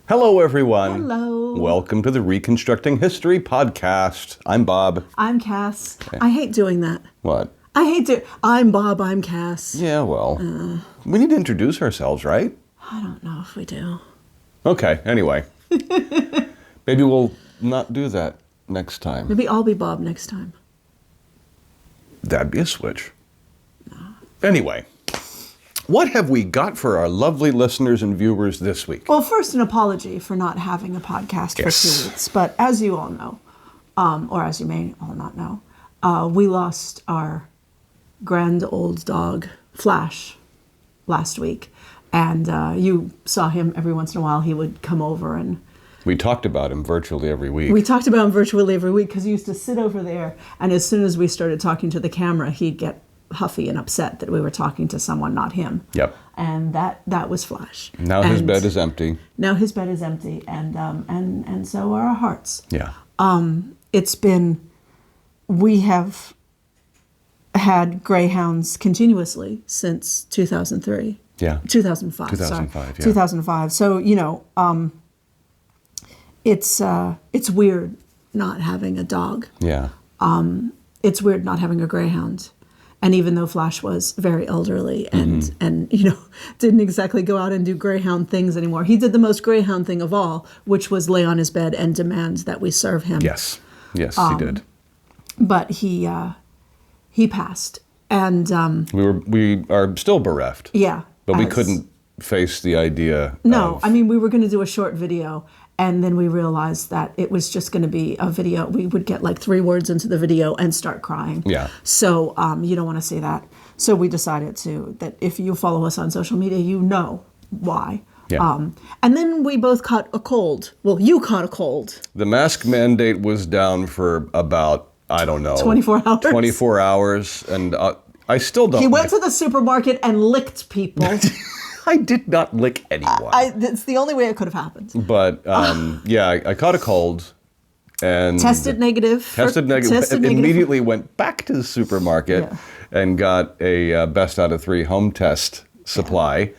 Hello, everyone. Hello. Welcome to the Reconstructing History podcast. I'm Bob. I'm Cass. I hate doing that. What? I'm Bob, I'm Cass. Yeah, well, we need to introduce ourselves, right? I don't know if we do. Okay, anyway. Maybe we'll not do that next time. Maybe I'll be Bob next time. That'd be a switch. Anyway, what have we got for our lovely listeners and viewers this week? Well, first, an apology for not having a podcast for 2 weeks. But as you all know, or as you may all not know, we lost our grand old dog, Flash, last week. And you saw him every once in a while. He would come over and... We talked about him virtually every week. We talked about him virtually every week because he used to sit over there. And as soon as we started talking to the camera, he'd get huffy and upset that we were talking to someone, not him. Yep. And that was Flash. Now his bed is empty. Now his bed is empty, and so are our hearts. Yeah. We have had greyhounds continuously since 2003. Yeah. 2005. 2005. Sorry. Yeah. 2005. So it's weird not having a dog. Yeah. It's weird not having a greyhound. And even though Flash was very elderly and didn't exactly go out and do greyhound things anymore, he did the most greyhound thing of all, which was lay on his bed and demand that we serve him. Yes, he did. But he passed, and we are still bereft. Yeah, but we couldn't face the idea. No, I mean we were going to do a short video. And then we realized that it was just going to be a video. We would get like 3 words into the video and start crying. Yeah. So you don't want to see that. So we decided that if you follow us on social media, you know why. Yeah. And then we both caught a cold. Well, you caught a cold. The mask mandate was down for about, 24 hours. 24 hours. And I still don't. He went to the supermarket and licked people. I did not lick anyone. It's the only way it could have happened. But I caught a cold and tested negative. Immediately went back to the supermarket and got a best out of 3 home test supply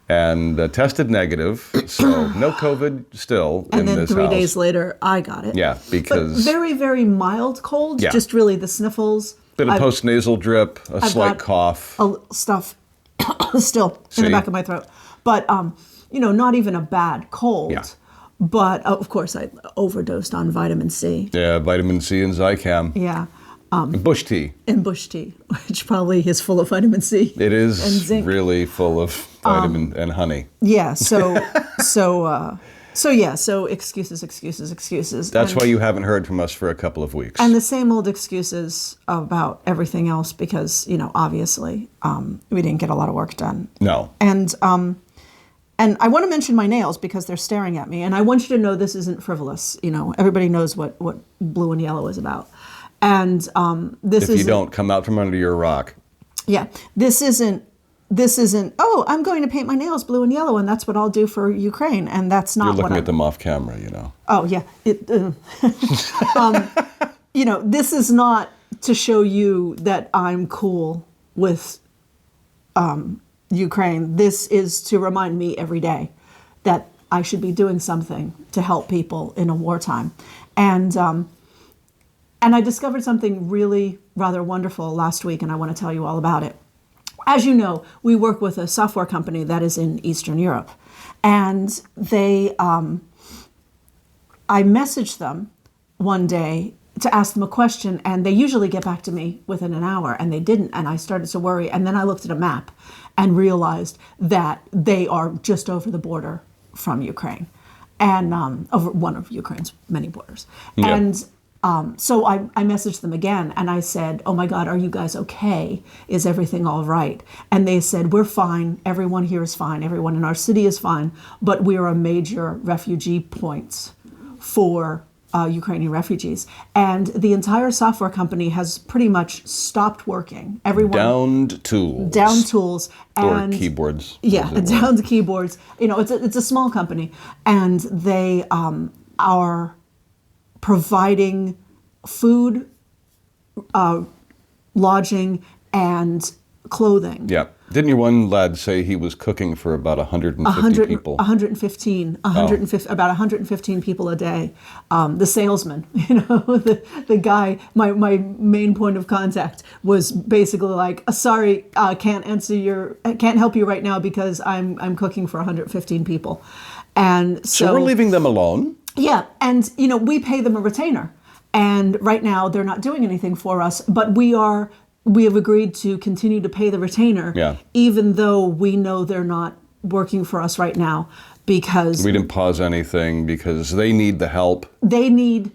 and tested negative. So no COVID still in this house. And then 3 days later, I got it. Yeah, because... But very, very mild cold, just really the sniffles. Bit of post-nasal drip, a slight cough. Stuff still in the back of my throat. But, not even a bad cold. Yeah. But, of course, I overdosed on vitamin C. Yeah, vitamin C and Zicam. Yeah. And bush tea. And bush tea, which probably is full of vitamin C. It is and zinc. Really full of vitamin and honey. Yeah, so excuses. That's why you haven't heard from us for a couple of weeks. And the same old excuses about everything else because, obviously, we didn't get a lot of work done. No. And I want to mention my nails because they're staring at me. And I want you to know this isn't frivolous. Everybody knows what blue and yellow is about. And if you don't come out from under your rock. Yeah, this isn't, I'm going to paint my nails blue and yellow, and that's what I'll do for Ukraine. And that's not what You're looking at them off camera, Oh, yeah. This is not to show you that I'm cool with Ukraine. This is to remind me every day that I should be doing something to help people in a wartime. And I discovered something really rather wonderful last week, and I want to tell you all about it. As you know, we work with a software company that is in Eastern Europe. And I messaged them one day to ask them a question, and they usually get back to me within an hour, and they didn't, and I started to worry. And then I looked at a map and realized that they are just over the border from Ukraine, and over one of Ukraine's many borders. Yeah. And so I messaged them again and I said, oh my God, are you guys okay? Is everything all right? And they said, we're fine. Everyone here is fine. Everyone in our city is fine. But we are a major refugee point for Ukrainian refugees. And the entire software company has pretty much stopped working. Everyone downed tools. Down tools. And, or keyboards. Yeah, down to keyboards. It's a small company. And they are providing food, lodging, and clothing Didn't your one lad say he was cooking for about 150 people? 115 people a day. The salesman, the guy, my main point of contact was basically like, sorry, can't help you right now because I'm cooking for 115 people. And so we're leaving them alone? Yeah, and we pay them a retainer. And right now they're not doing anything for us, but we have agreed to continue to pay the retainer, even though we know they're not working for us right now, because we didn't pause anything because they need the help. They need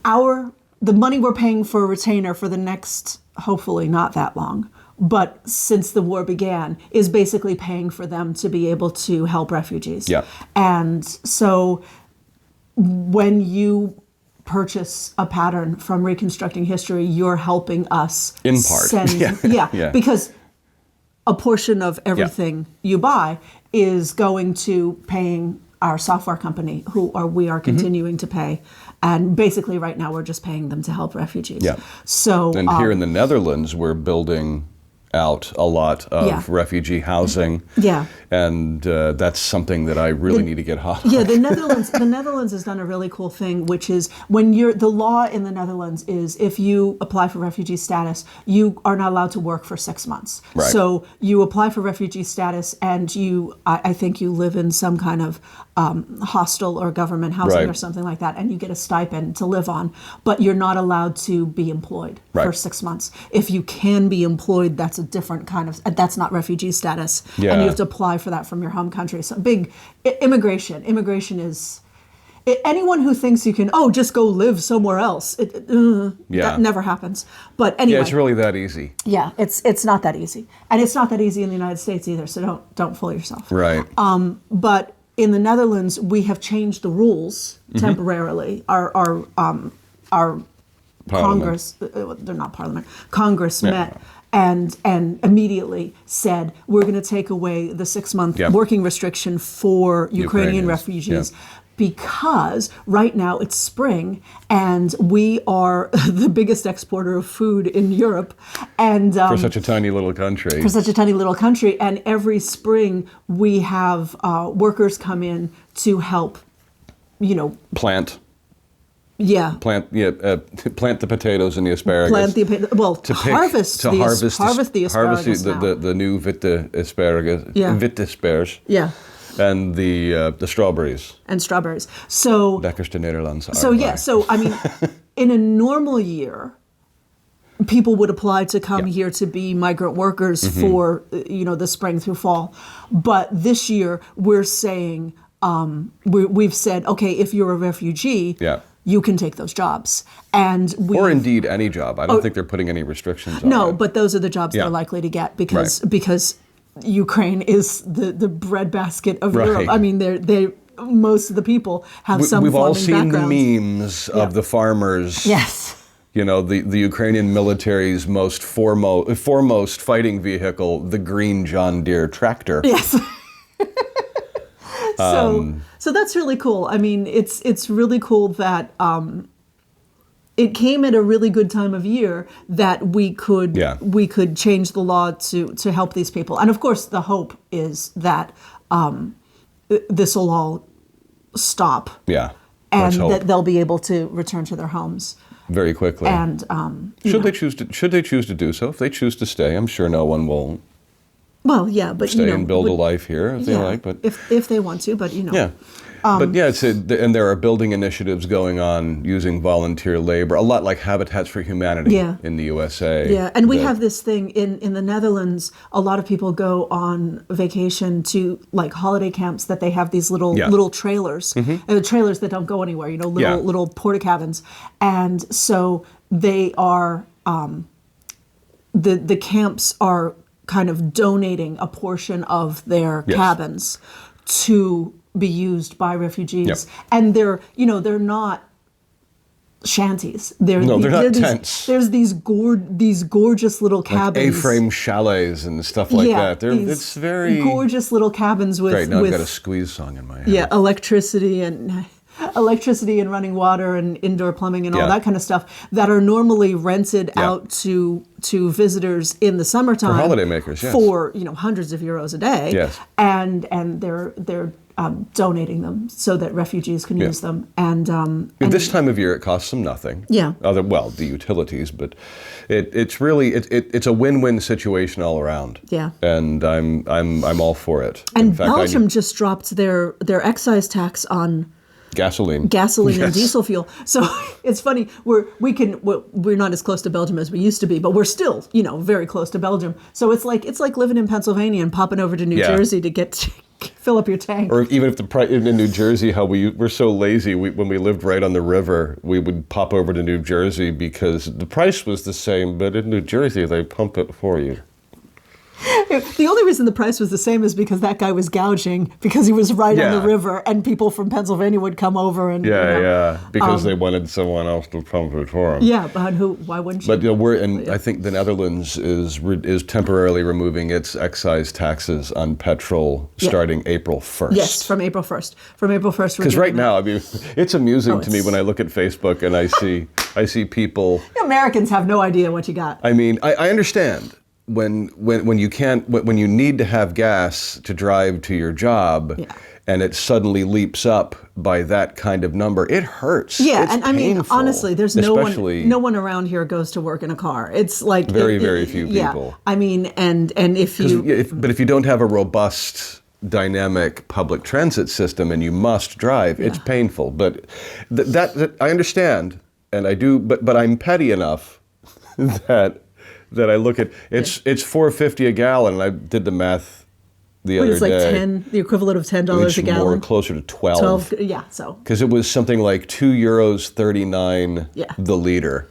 the money we're paying for a retainer for the next, hopefully not that long, but since the war began, is basically paying for them to be able to help refugees. Yeah. And so when you purchase a pattern from Reconstructing History, you're helping us in part. Because a portion of everything you buy is going to paying our software company, we are continuing to pay. And basically right now we're just paying them to help refugees. Yeah. So and here in the Netherlands, we're building out a lot of refugee housing. Yeah. And that's something that I really need to get hot on. Yeah, the Netherlands has done a really cool thing, which is the law in the Netherlands is if you apply for refugee status, you are not allowed to work for 6 months. Right. So you apply for refugee status and I think you live in some kind of hostel or government housing or something like that, and you get a stipend to live on, but you're not allowed to be employed for 6 months. If you can be employed, that's a different kind of, that's not refugee status. Yeah. And you have to apply for that from your home country. So big immigration is, anyone who thinks you can, just go live somewhere else, that never happens. But anyway. Yeah, it's really that easy. Yeah, it's not that easy. And it's not that easy in the United States either, so don't fool yourself. Right. But in the Netherlands, we have changed the rules temporarily. Our Congress, they're not Parliament, Congress met and immediately said, we're going to take away the 6-month working restriction for Ukrainian refugees. Because right now it's spring and we are the biggest exporter of food in Europe. And for such a tiny little country. And every spring we have workers come in to help, plant. Yeah. Plant the potatoes and the asparagus. Harvest the asparagus the new witte asparagus. Yeah. Witte aspers. Yeah. And the strawberries. So Lekkerste Nederlands. So I mean, in a normal year, people would apply to come here to be migrant workers for the spring through fall. But this year we're saying we've said, okay, if you're a refugee, you can take those jobs. Or indeed any job. I don't think they're putting any restrictions on it. No, but those are the jobs they're likely to get because Ukraine is the breadbasket of Europe. I mean, most of the people have some We've all farming seen background. the memes of the farmers. Yes. The Ukrainian military's foremost fighting vehicle, the green John Deere tractor. Yes. So that's really cool. I mean, it's really cool that it came at a really good time of year that we could change the law to help these people. And of course, the hope is that this will all stop. Yeah. And that they'll be able to return to their homes very quickly. And should they choose to do so? If they choose to stay, I'm sure no one will. Well, yeah, but stay and build a life here if they like. But if they want to, but Yeah. And there are building initiatives going on using volunteer labor, a lot like Habitats for Humanity in the USA. Yeah, and we have this thing in the Netherlands. A lot of people go on vacation to like holiday camps that they have these little trailers, trailers that don't go anywhere. Little porta cabins, and so they are the camps are kind of donating a portion of their cabins to be used by refugees, and they're not shanties. They're not tents. There's these gorgeous little cabins, like A-frame chalets and stuff like that. It's very gorgeous little cabins with. Great. Now I've got a Squeeze song in my head. Yeah, electricity and electricity and running water and indoor plumbing and all Yeah. that kind of stuff that are normally rented Yeah. out to visitors in the summertime For holidaymakers, yes. for hundreds of euros a day. Yes. And they're donating them so that refugees can use them. And this time of year, it costs them nothing. Yeah. The utilities, but it's really it's a win-win situation all around. Yeah. And I'm all for it. And In fact, Belgium just dropped their excise tax on gasoline. and Yes. diesel fuel. So it's funny. We're not as close to Belgium as we used to be, but we're still very close to Belgium. So it's like living in Pennsylvania and popping over to New Yeah. Jersey to fill up your tank. Or even if the price in New Jersey, how we're so lazy. When we lived right on the river, we would pop over to New Jersey because the price was the same, but in New Jersey they pump it for you. The only reason the price was the same is because that guy was gouging because he was right on the Yeah. river, and people from Pennsylvania would come over and Because they wanted someone else to pump it for them. Yeah, but why wouldn't you? But I think the Netherlands is temporarily removing its excise taxes on petrol starting April 1st. Yes, from April 1st. From April 1st. Because right now, I mean, it's amusing to me when I look at Facebook and I see people. Americans have no idea what you got. I mean, I understand when you need to have gas to drive to your job. Yeah. And it suddenly leaps up by that kind of number. It hurts. Yeah, it's and I mean, painful, honestly, there's no one around here goes to work in a car. It's like very few people. Yeah, I mean, and if you but if you don't have a robust, dynamic public transit system and you must drive, it's painful. But that I understand, and I do. But I'm petty enough that I look at it's $4.50 a gallon, and I did the math the other it's like day. the equivalent of $10 a gallon. More closer to 12. 12, yeah. So because it was something like €2.39 the liter.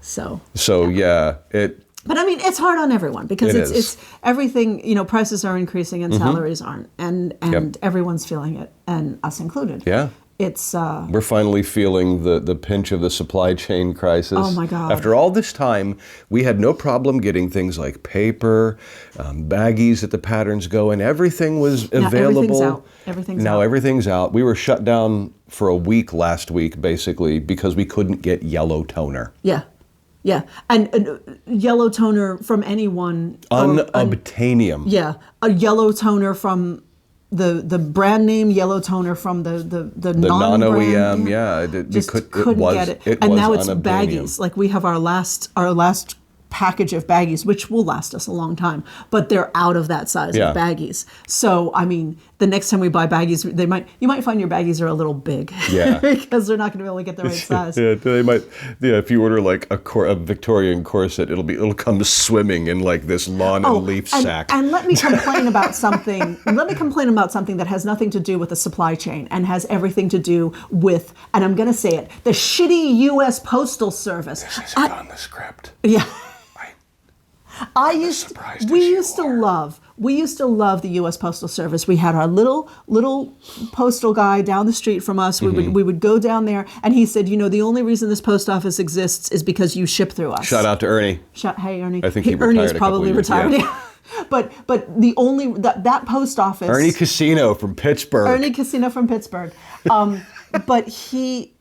So yeah, it. But I mean, it's hard on everyone because It is. it's everything. Prices are increasing and salaries aren't, and everyone's feeling it, and us included. Yeah. It's We're finally feeling the pinch of the supply chain crisis. Oh my God. After all this time, we had no problem getting things like paper, baggies that the patterns go in. Everything was available. Everything's out. Everything's out. We were shut down for a week last week, basically, because we couldn't get yellow toner. Yeah. Yeah. And yellow toner from anyone. Unobtainium. Yeah. A yellow toner from the brand name, yellow toner from the non-OEM, we couldn't get it. And now it's baggies. Like we have our last package of baggies, which will last us a long time, but they're out of that size of baggies. So I mean, the next time we buy baggies, you might find your baggies are a little big, because they're not going to be able to get the right size. Yeah, they might. Yeah, if you order like a Victorian corset, it'll come swimming in like this lawn and leaf sack. And let me complain about something. Let me complain about something that has nothing to do with the supply chain and has everything to do with, and I'm going to say it, the shitty U.S. Postal Service. This isn't on the script. Yeah. We used to love the U.S. Postal Service. We had our little postal guy down the street from us. We would go down there, and he said, the only reason this post office exists is because you ship through us. Shout out to Ernie. Hey, Ernie. I think he Ernie retired is probably retired. Yeah. But the only that post office. Ernie Casino from Pittsburgh. But he,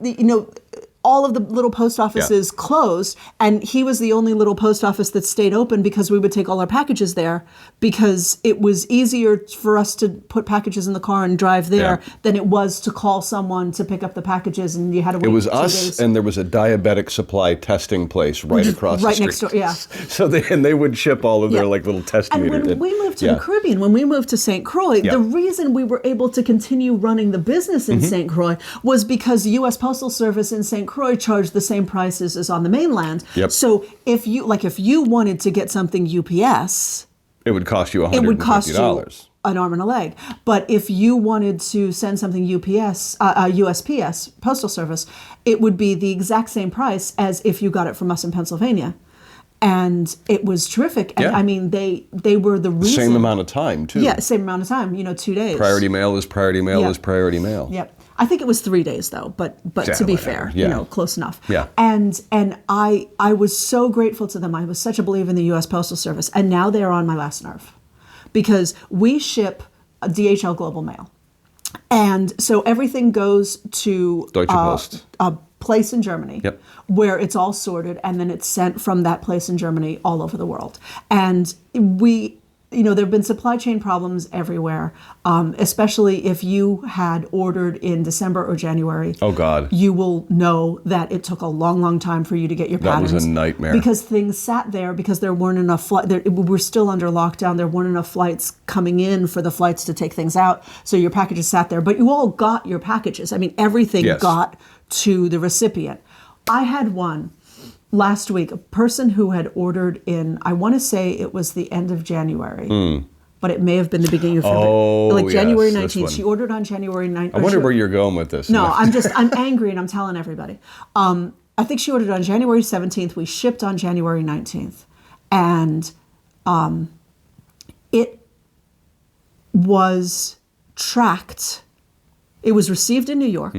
all of the little post offices closed, and he was the only little post office that stayed open because we would take all our packages there because it was easier for us to put packages in the car and drive there than it was to call someone to pick up the packages, and you had to wait. It was 2 us, days. and there was a diabetic supply testing place right across the street. Right next door, yeah. So they would ship all of their like little test and meters. when we moved to the Caribbean, when we moved to St. Croix, the reason we were able to continue running the business in St. Croix was because the U.S. Postal Service in St. Croix charged the same prices as on the mainland. Yep. So if you wanted to get something UPS, it would cost you $150. it would cost you an arm and a leg. But if you wanted to send something USPS, Postal Service, it would be the exact same price as if you got it from us in Pennsylvania. And it was terrific. And I mean, they were the reason. Same amount of time, too. Yeah, same amount of time, 2 days. Priority mail is priority mail is priority mail. Yep. I think it was 3 days though, but to be fair, close enough. Yeah. And I was so grateful to them. I was such a believer in the U.S. Postal Service, and now they are on my last nerve, because we ship DHL Global Mail, And so everything goes to Deutsche Post. a place in Germany Yep. where it's all sorted, and then it's sent from that place in Germany all over the world. And there have been supply chain problems everywhere, especially if you had ordered in December or January. Oh, God. You will know that it took a long, long time for you to get your patterns. That was a nightmare. Because things sat there because there weren't enough flights. We're still under lockdown. There weren't enough flights coming in for the flights to take things out. So your packages sat there. But you all got your packages. I mean, everything Yes. got to the recipient. I had one last week, a person who had ordered in, I want to say it was the end of January, but it may have been the beginning of February. Oh, like January yes, this 19th. one. She ordered on January 19th. I wonder where you're going with this. No, I'm angry and I'm telling everybody. I think she ordered on January 17th. We shipped on January 19th. And it was tracked. It was received in New York.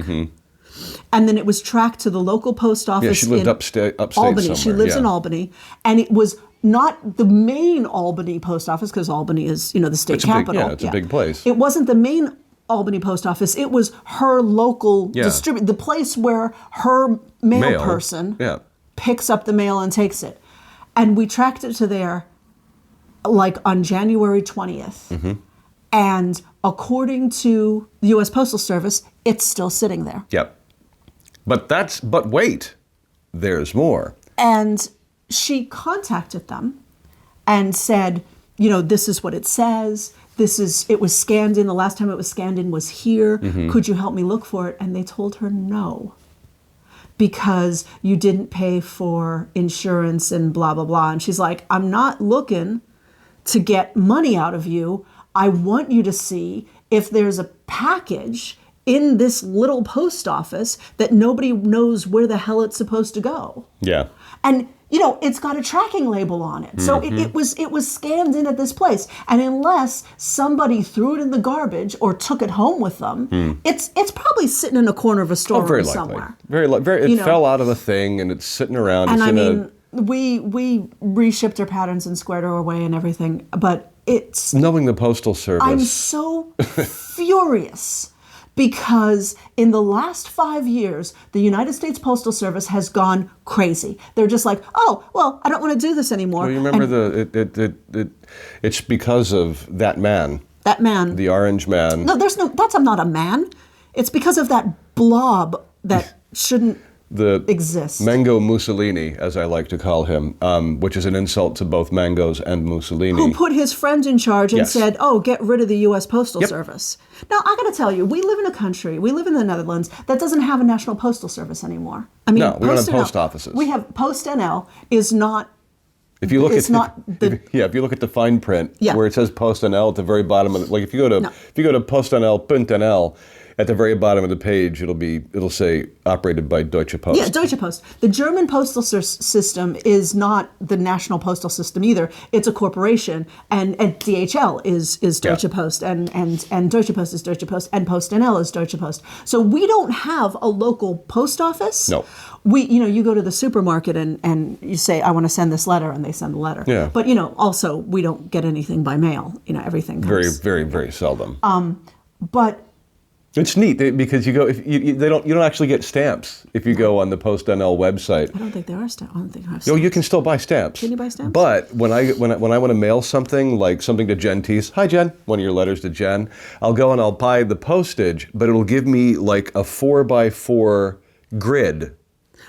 And then it was tracked to the local post office. Yeah, she lived in upstate Albany. somewhere. She lives yeah. in Albany. And it was not the main Albany post office, because Albany is, the state capital. It's a big place. It wasn't the main Albany post office. It was her local Yeah. the place where her mail person Yeah. picks up the mail and takes it. And we tracked it to there like on January 20th. And according to the U.S. Postal Service, it's still sitting there. Yep. But wait, there's more. And she contacted them and said, this is what it says. It was scanned in. The last time it was scanned in was here. Could you help me look for it? And they told her no, because you didn't pay for insurance and blah, blah, blah. And she's like, I'm not looking to get money out of you. I want you to see if there's a package in this little post office that nobody knows where the hell it's supposed to go. Yeah. And it's got a tracking label on it. So it was scanned in at this place. And unless somebody threw it in the garbage or took it home with them, it's probably sitting in a corner of a storeroom very likely. somewhere. It fell out of the thing and it's sitting around. And we reshipped her patterns and squared her away and everything, but it's... Knowing the Postal Service. I'm so furious. Because in the last 5 years, the United States Postal Service has gone crazy. They're just like, oh, well, I don't want to do this anymore. Well, you remember it's because of that man. That man. The orange man. No, that's not a man. It's because of that blob that shouldn't exist. Mango Mussolini, as I like to call him, which is an insult to both mangoes and Mussolini. Who put his friend in charge and Yes. said, oh, get rid of the U.S. Postal Service. Now, I got to tell you, we live in a country, we live in the Netherlands, that doesn't have a national postal service anymore. I mean, No, we don't have post offices. We have Post NL is not... If you look It's at not the- if you look at the fine print Yeah. where it says Post NL at the very bottom of it, like if you go to No. postnl.nl, at the very bottom of the page it'll say operated by Deutsche Post. Yeah, Deutsche Post. The German postal system is not the national postal system either. It's a corporation, and DHL is Deutsche Yeah. Post, and Deutsche Post is Deutsche Post, and Post NL is Deutsche Post. So we don't have a local post office. No. You go to the supermarket and you say, I want to send this letter, and they send the letter. Yeah. But also we don't get anything by mail. Everything comes. Very, very, very seldom. But It's neat because you go if you don't actually get stamps if you go on the Post NL website. I don't think there are stamps. I don't think I have No, stamps. you can still buy stamps. Can you buy stamps? But when I want to mail something, like something to Jen Teese, hi Jen, one of your letters to Jen, I'll go and I'll buy the postage, but it'll give me like a 4x4 grid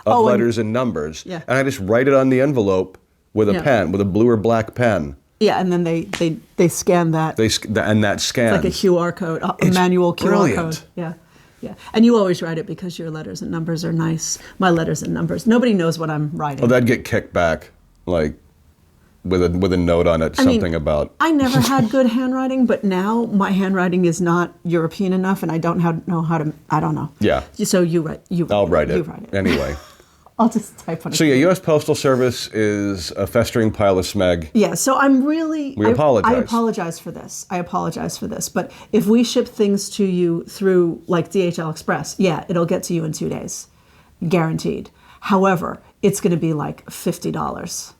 of letters and numbers, Yeah. and I just write it on the envelope with a Yeah. pen, with a blue or black pen. Yeah, and then they scan that. And that scans. Like a QR code, a manual QR brilliant. code. Yeah, yeah. And you always write it because your letters and numbers are nice. My letters and numbers. Nobody knows what I'm writing. Oh, that'd get kicked back, like with a note on it, something about. I never had good handwriting, but now my handwriting is not European enough, and I don't know how to. I don't know. Yeah. So you write. I'll write it. You write it. Anyway. I'll just type on it. So yeah, U.S. Postal Service is a festering pile of smeg. Yeah, so I'm really... We apologize. I apologize for this. But if we ship things to you through like DHL Express, yeah, it'll get to you in 2 days. Guaranteed. However, it's going to be like $50,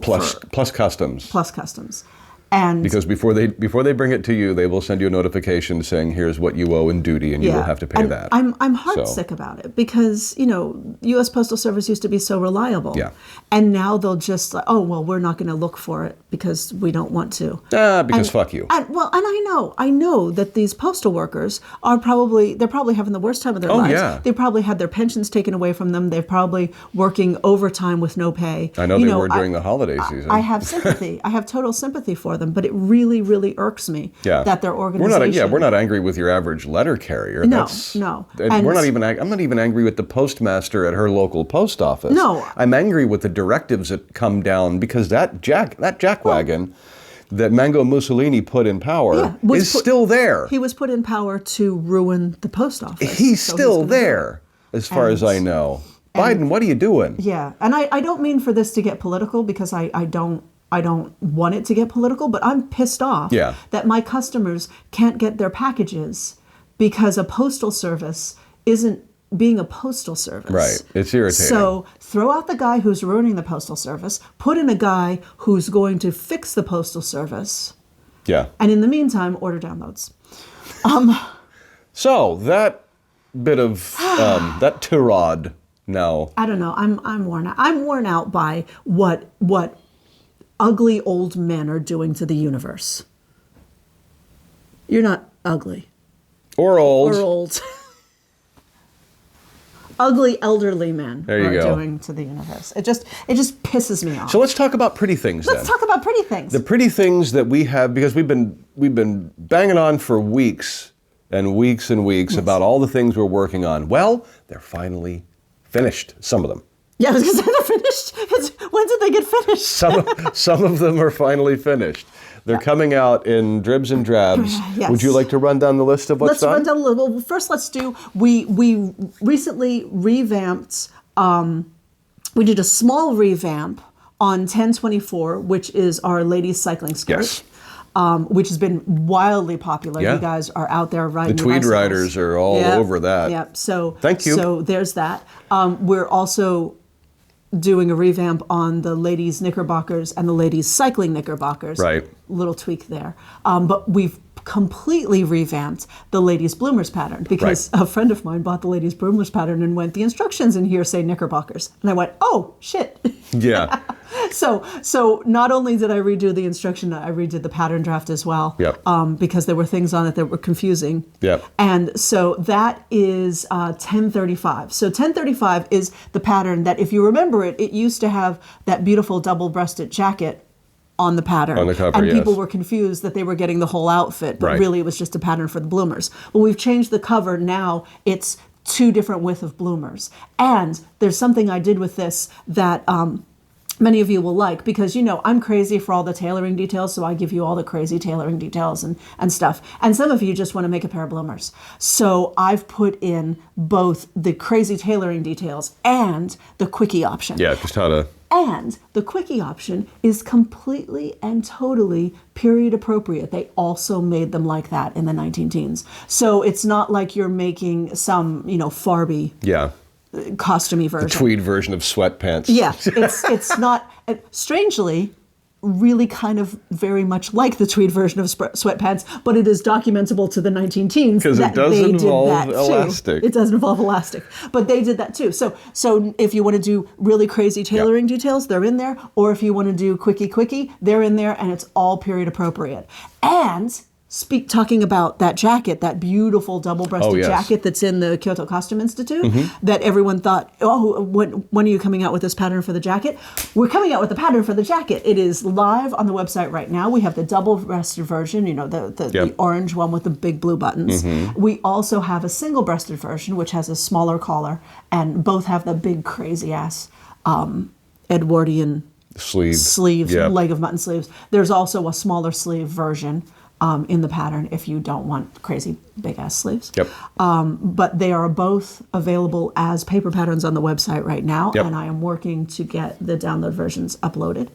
Plus customs. Plus customs. And because before they bring it to you, they will send you a notification saying, here's what you owe in duty, and you will have to pay that. I'm heartsick about it because, U.S. Postal Service used to be so reliable. Yeah. And now they'll just, we're not going to look for it because we don't want to. Because fuck you. And I know that these postal workers they're probably having the worst time of their lives. Yeah. They probably had their pensions taken away from them. They're probably working overtime with no pay. I know they were during the holiday season. I have sympathy. I have total sympathy for them, but it really, really irks me that their organization. We're not angry with your average letter carrier. No. And I'm not even angry with the postmaster at her local post office. No. I'm angry with the directives that come down because that jackwagon that Mango Mussolini put in power is still there. He was put in power to ruin the post office. He's still there, as far as I know. Biden, what are you doing? Yeah, and I don't mean for this to get political because I don't want it to get political, but I'm pissed off that my customers can't get their packages because a postal service isn't being a postal service. Right. It's irritating. So throw out the guy who's ruining the postal service, put in a guy who's going to fix the postal service. Yeah. And in the meantime, order downloads. So that bit of that tirade now. I don't know. I'm worn out. I'm worn out by what ugly old men are doing to the universe. You're not ugly. Or old. Or old. Ugly elderly men are doing to the universe. It just pisses me off. So let's talk about pretty things then. Let's talk about pretty things. The pretty things that we have, because we've been banging on for weeks and weeks and weeks about all the things we're working on. Well, they're finally finished, some of them. Yeah, I was going to say they're finished. When did they get finished? Some of them are finally finished. They're coming out in dribs and drabs. Yes. Would you like to run down the list of what's done? Let's run down a little. Well, first, let's do. We recently revamped. We did a small revamp on 1024, which is our ladies cycling skirt. Yes. Which has been wildly popular. Yeah. You guys are out there riding the tweed bicycles. riders are all over that. Yep. So thank you. So there's that. We're also doing a revamp on the ladies knickerbockers and the ladies cycling knickerbockers. Right. Little tweak there. But we've completely revamped the ladies bloomers pattern because a friend of mine bought the ladies bloomers pattern and went, the instructions in here say knickerbockers. And I went, oh, shit. Yeah. So not only did I redo the instruction, I redid the pattern draft as well. Yep. Because there were things on it that were confusing. Yep. And so that is 1035. So 1035 is the pattern that, if you remember it, it used to have that beautiful double-breasted jacket on the pattern. On the cover, and people were confused that they were getting the whole outfit, but really it was just a pattern for the bloomers. Well, we've changed the cover. Now it's 2 different width of bloomers. And there's something I did with this that many of you will like, because I'm crazy for all the tailoring details, so I give you all the crazy tailoring details and stuff. And some of you just want to make a pair of bloomers. So I've put in both the crazy tailoring details and the quickie option. Yeah, just how to... And the quickie option is completely and totally period appropriate. They also made them like that in the 19-teens. So it's not like you're making some, Farby costumey version. The tweed version of sweatpants. Yeah, it's not, strangely, really kind of very much like the tweed version of sweatpants, but it is documentable to the 19-teens because it does involve elastic. It does involve elastic, but they did that too. So if you want to do really crazy tailoring details, they're in there, or if you want to do quickie, they're in there, and it's all period appropriate. And talking about that jacket, that beautiful double-breasted jacket that's in the Kyoto Costume Institute, that everyone thought, when are you coming out with this pattern for the jacket? We're coming out with the pattern for the jacket. It is live on the website right now. We have the double-breasted version, the orange one with the big blue buttons. We also have a single-breasted version, which has a smaller collar, and both have the big crazy-ass Edwardian sleeves, leg of mutton sleeves. There's also a smaller sleeve version in the pattern if you don't want crazy big ass sleeves. Yep. But they are both available as paper patterns on the website right now, yep. and I am working to get the download versions uploaded.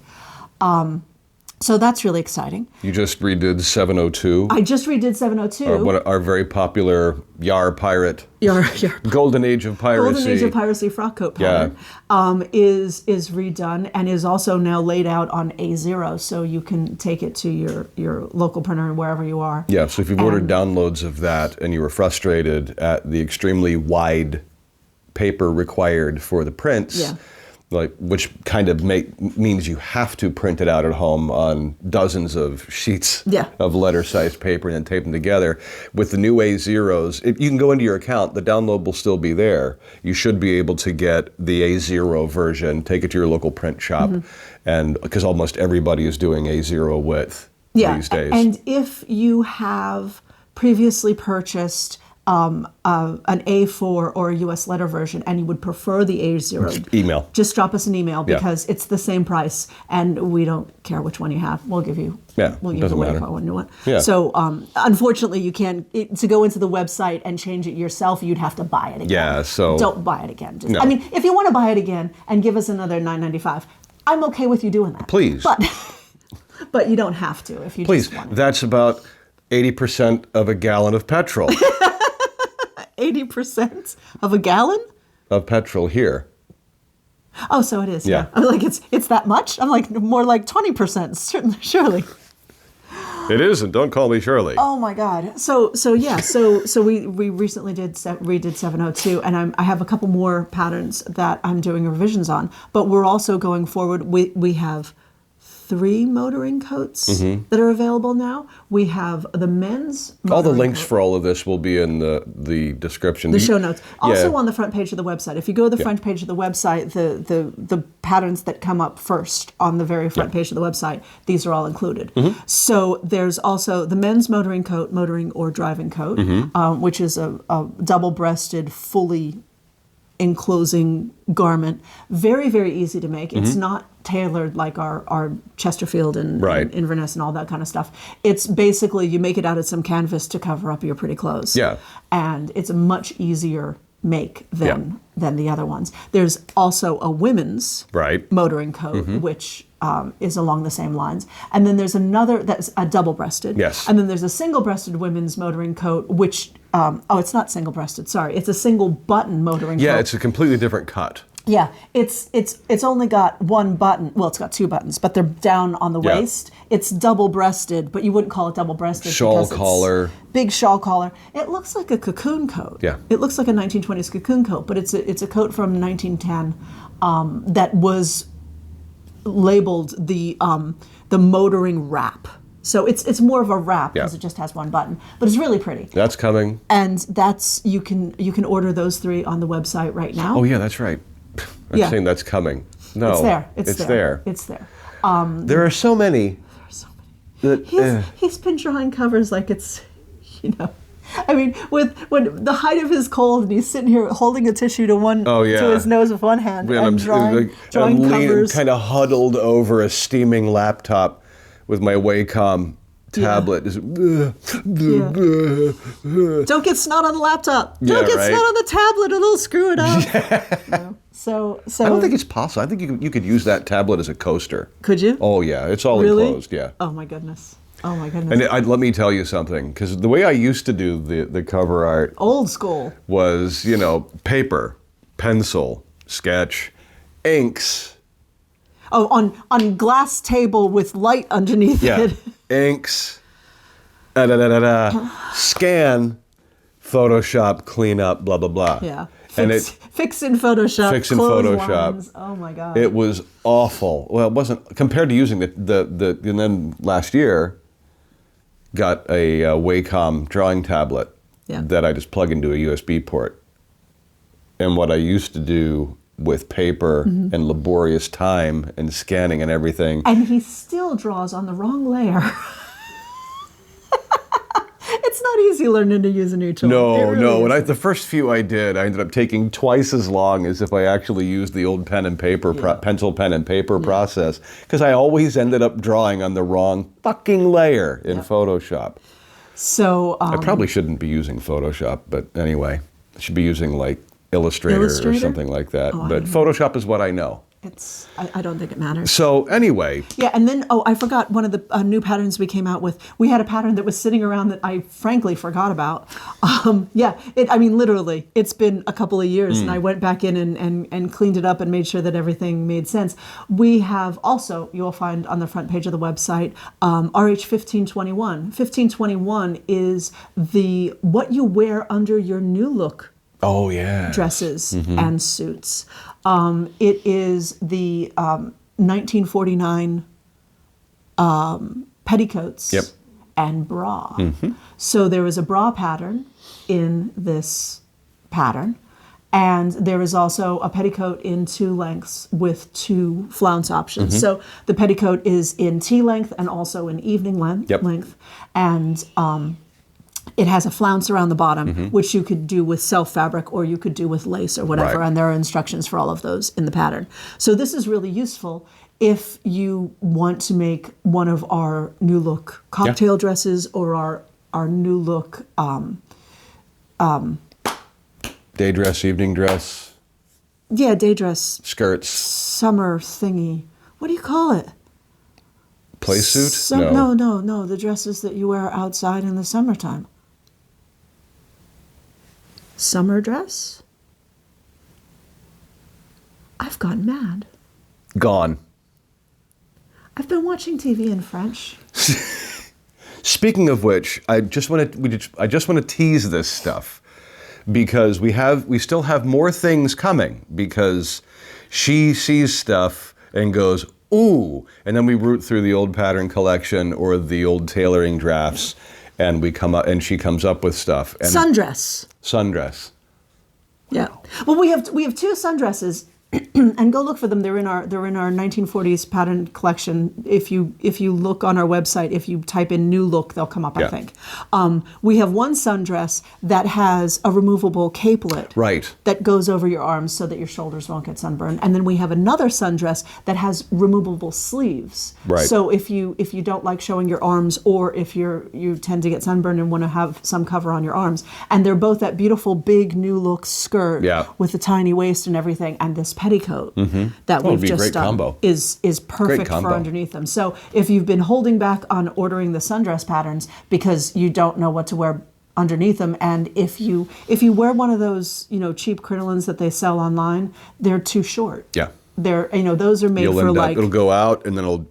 So that's really exciting. You just redid 702. I just redid 702. Our very popular Yar Pirate. Your Golden Age of Piracy. Golden Age of Piracy frock coat pattern is redone and is also now laid out on A0, so you can take it to your local printer wherever you are. Yeah, so if you've ordered downloads of that and you were frustrated at the extremely wide paper required for the prints, which kind of means you have to print it out at home on dozens of sheets of letter-sized paper and then tape them together. With the new A0s, if you can go into your account, the download will still be there. You should be able to get the A0 version, take it to your local print shop, and because almost everybody is doing A0 width these days. And if you have previously purchased an A4 or a US letter version and you would prefer the A0, email. Just drop us an email because it's the same price and we don't care which one you have. We'll give you we'll give you whatever one you want. Yeah. So unfortunately you can't to go into the website and change it yourself, you'd have to buy it again. Yeah, so don't buy it again. I mean, if you want to buy it again and give us another $9.95, I'm okay with you doing that. Please. But you don't have to if you just want it. That's about 80% of a gallon of petrol. 80% of a gallon? Of petrol here. Oh, so it is. Yeah. I'm like, it's that much? I'm like, more like 20%, certainly, surely. It is, and don't call me Shirley. Oh my God. So we recently redid 702, and I have a couple more patterns that I'm doing revisions on. But we're also going forward. We have 3 motoring coats that are available now. We have the men's all the links for all of this will be in the description. The show notes. Also on the front page of the website. If you go to the front page of the website, the patterns that come up first on the very front page of the website, these are all included. So there's also the men's motoring coat, motoring or driving coat, which is a double-breasted, fully enclosing garment. Very, very easy to make. It's not tailored like our Chesterfield and Inverness and all that kind of stuff. It's basically you make it out of some canvas to cover up your pretty clothes. Yeah. And it's a much easier make than the other ones. There's also a women's motoring coat, which is along the same lines. And then there's another that's a double-breasted. Yes. And then there's a single-breasted women's motoring coat, which, it's not single-breasted, sorry. It's a single-button motoring coat. Yeah, it's a completely different cut. Yeah, it's only got one button. Well, it's got 2 buttons, but they're down on the waist. It's double-breasted, but you wouldn't call it double-breasted. Shawl collar. Big shawl collar. It looks like a cocoon coat. Yeah. It looks like a 1920s cocoon coat, but it's a coat from 1910 that was labeled the motoring wrap. So it's more of a wrap because it just has one button, but it's really pretty. That's coming. And that's you can order those 3 on the website right now. Oh yeah, that's right. I'm saying that's coming. No, it's there. It's there. It's there. There are so many. There are so many. He's been drawing covers like it's, I mean, when the height of his cold, and he's sitting here holding a tissue to his nose with one hand and drawing covers. Kind of huddled over a steaming laptop with my Wacom tablet. Don't get snot on the laptop. Don't get snot on the tablet. It'll screw it up. So I don't think it's possible. I think you could use that tablet as a coaster. Could you? Oh yeah, it's all enclosed. Yeah. Oh my goodness. And let me tell you something, because the way I used to do the cover art, old school, was paper, pencil, sketch, inks. Oh, on glass table with light underneath it. Inks. Scan, Photoshop, clean up, blah blah blah. Yeah. Fix in Photoshop. Fix in Photoshop. Lines. Oh my God. It was awful. Well, it wasn't compared to using the and then last year got a Wacom drawing tablet that I just plug into a USB port. And what I used to do with paper and laborious time and scanning and everything. And he still draws on the wrong layer. It's not easy learning to use a new tool. No. The first few I did, I ended up taking twice as long as if I actually used the old pen and paper, pencil, pen and paper process, because I always ended up drawing on the wrong fucking layer in Photoshop. So I probably shouldn't be using Photoshop, but anyway, I should be using like Illustrator or something like that. But Photoshop is what I know. I don't think it matters. So anyway. Yeah, and then, I forgot one of the new patterns we came out with. We had a pattern that was sitting around that I frankly forgot about. Literally, it's been a couple of years, and I went back in and cleaned it up and made sure that everything made sense. We have also, you'll find on the front page of the website, RH 1521. 1521 is what you wear under your new look. Oh, yeah. Dresses and suits. It is the 1949 petticoats and bra. So there is a bra pattern in this pattern, and there is also a petticoat in 2 lengths with 2 flounce options. So the petticoat is in tea length and also in evening length, and it has a flounce around the bottom, which you could do with self fabric or you could do with lace or whatever, and there are instructions for all of those in the pattern. So this is really useful if you want to make one of our new look cocktail dresses or our new look day dress, evening dress. Yeah, day dress. Skirts. Summer thingy. What do you call it? Play suit? No. The dresses that you wear outside in the summertime. Summer dress? I've gone mad. Gone. I've been watching TV in French. Speaking of which, I just want to tease this stuff because we still have more things coming because she sees stuff and goes, ooh, and then we root through the old pattern collection or the old tailoring drafts, and she comes up with stuff. And sundress. Yeah. Well, we have 2 sundresses, and go look for them. They're in our 1940s pattern collection. If you look on our website, if you type in new look, they'll come up. I think. We have one sundress that has a removable capelet that goes over your arms so that your shoulders won't get sunburned, and then we have another sundress that has removable sleeves. So if you don't like showing your arms, or if you tend to get sunburned and want to have some cover on your arms, and they're both that beautiful big new look skirt with the tiny waist and everything, and this petticoat that we've just done is perfect for underneath them. So if you've been holding back on ordering the sundress patterns because you don't know what to wear underneath them, and if you wear one of those cheap crinolines that they sell online, they're too short. Yeah, they're those are made for it'll go out and then it'll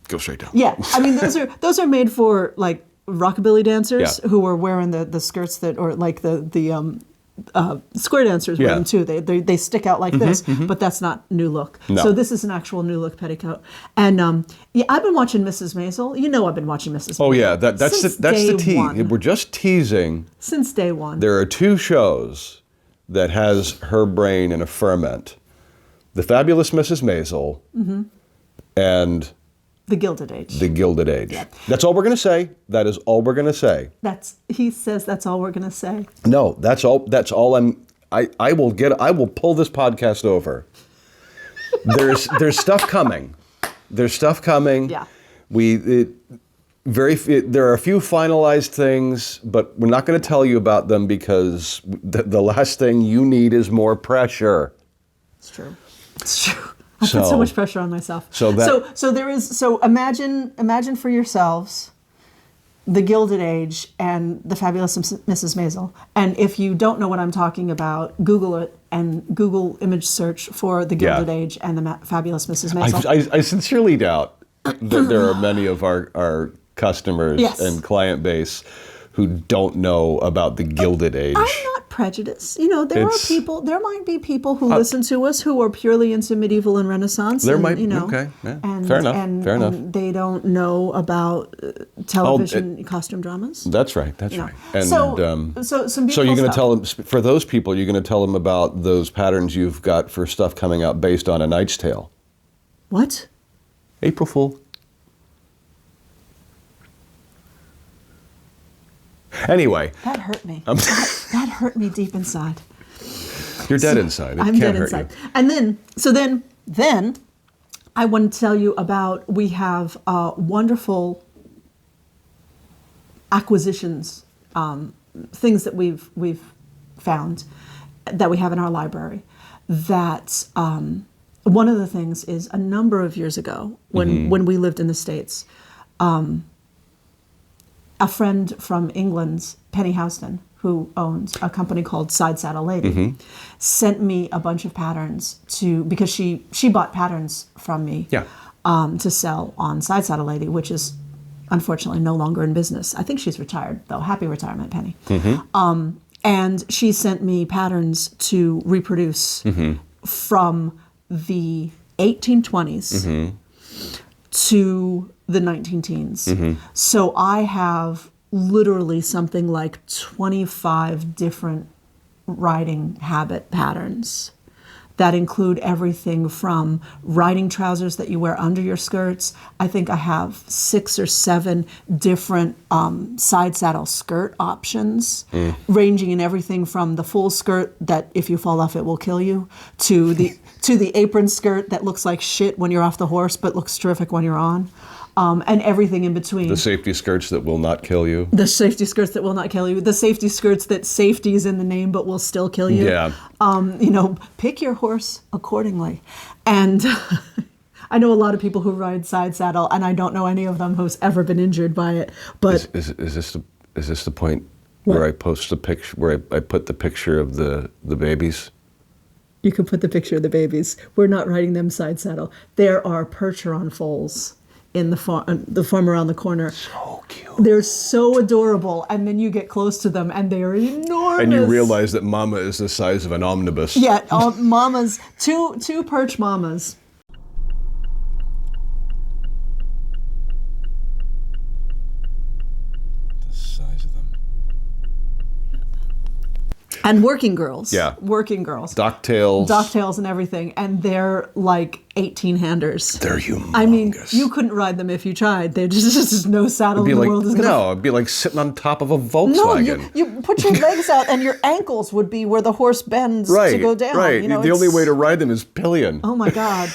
go straight down. Yeah, I mean those are made for like rockabilly dancers who are wearing the skirts that, or like the square dancers wear them too. They stick out like this, but that's not new look. No. So this is an actual new look petticoat. And I've been watching Mrs. Maisel. I've been watching Mrs. Maisel. Oh yeah, that's the tease. We're just teasing. Since day one. There are 2 shows that has her brain in a ferment: The Fabulous Mrs. Maisel and The Gilded Age. The Gilded Age. Yeah. That's all we're going to say. That is all we're going to say. He says that's all we're going to say. No, that's all I will pull this podcast over. There's stuff coming. There's stuff coming. Yeah. There are a few finalized things, but we're not going to tell you about them because the last thing you need is more pressure. It's true. I put so much pressure on myself. So imagine for yourselves The Gilded Age and The Fabulous Mrs. Maisel. And if you don't know what I'm talking about, Google it and Google image search for The Gilded Age and The Fabulous Mrs. Maisel. I sincerely doubt that there are many of our customers and client base who don't know about The Gilded Age. I'm not prejudiced. There might be people who listen to us who are purely into medieval and Renaissance. Fair enough. Fair enough. And they don't know about television costume dramas. That's right. And so some so you're going to tell them, for those people, you're going to tell them about those patterns you've got for stuff coming out based on A Knight's Tale. What? April Fool. Anyway. That hurt me. That hurt me deep inside. You're dead inside. I'm dead inside. You. And then I want to tell you about, we have wonderful acquisitions, things that we've found that we have in our library that one of the things is a number of years ago when we lived in the States, a friend from England, Penny Houston, who owns a company called Side Saddle Lady, sent me a bunch of patterns because she bought patterns from me to sell on Side Saddle Lady, which is unfortunately no longer in business. I think she's retired, though. Happy retirement, Penny. And she sent me patterns to reproduce from the 1820s to the 19-teens. So I have literally something like 25 different riding habit patterns that include everything from riding trousers that you wear under your skirts. I think I have 6 or 7 different side saddle skirt options, ranging in everything from the full skirt that if you fall off it will kill you, to the apron skirt that looks like shit when you're off the horse but looks terrific when you're on. And everything in between. The safety skirts that will not kill you. The safety skirts that will not kill you. The safety skirts that safety is in the name but will still kill you. Yeah. Pick your horse accordingly. And I know a lot of people who ride side saddle, and I don't know any of them who's ever been injured by it. But is this the point where I post the picture, where I put the picture of the babies? You can put the picture of the babies. We're not riding them side saddle. There are Percheron foals in the farm around the corner. So cute. They're so adorable, and then you get close to them, and they are enormous. And you realize that Mama is the size of an omnibus. Yeah, mamas, two perch mamas. The size of them. And working girls. Yeah. Working girls. Docktails and everything, and they're like 18-handers. They're humongous. I mean, you couldn't ride them if you tried. They're just no saddle in the world is gonna. No, it'd be like sitting on top of a Volkswagen. No, you put your legs out, and your ankles would be where the horse bends to go down. Right. The only way to ride them is pillion. Oh my God,